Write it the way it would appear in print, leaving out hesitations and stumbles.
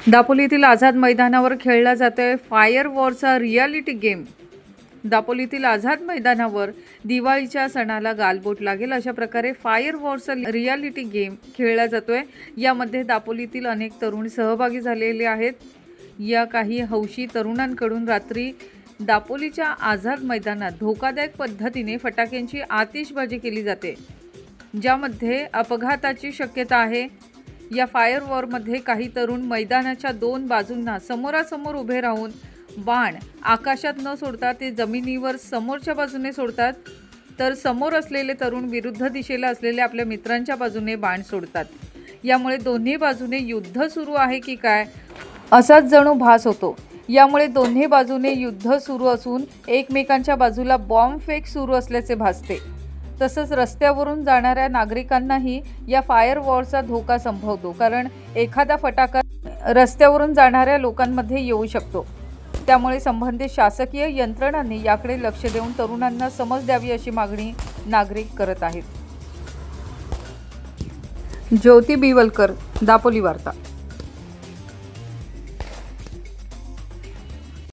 दापोलीतील आझाद मैदानावर खेळला जातोय फायर वॉरचा रियालिटी गेम। दापोलीतील आझाद मैदानावर दिवाळीच्या सणाला गालबोट लागेल अशा प्रकारे फायर वॉरचा रियालिटी गेम खेळला जातोय। यामध्ये दापोलीतील अनेक तरुण सहभागी झालेले आहेत। या काही हौशी तरुणांकडून रात्री दापोलीच्या आझाद मैदानात धोकादायक पद्धतीने फटाक्यांची आतिषबाजी केली जाते, ज्यामध्ये अपघाताची शक्यता आहे। या फायर वॉरमध्ये काही तरुण मैदानाच्या दोन बाजूंना समोरासमोर उभे राहून बाण आकाशात न सोडता ते जमिनीवर समोरच्या बाजूने सोडतात, तर समोर असलेले तरुण विरुद्ध दिशेला असलेल्या आपल्या मित्रांच्या बाजूने बाण सोडतात। यामुळे दोन्ही बाजूने युद्ध सुरू आहे की काय असाच जणू भास होतो। यामुळे दोन्ही बाजूने युद्ध सुरू असून एकमेकांच्या बाजूला बॉम्ब फेक सुरू असल्याचे भासते। तसंच रस्त्यावरून जाणाऱ्या नागरिकांनाही या फायर वॉरचा धोका संभवतो, कारण एखादा फटाका रस्त्यावरून जाणाऱ्या लोकांमध्ये येऊ शकतो। त्यामुळे संबंधित शासकीय यंत्रणांनी याकडे लक्ष देऊन तरुणांना समज द्यावी अशी मागणी नागरिक करत आहेत। ज्योती बिवलकर, दापोली वार्ता।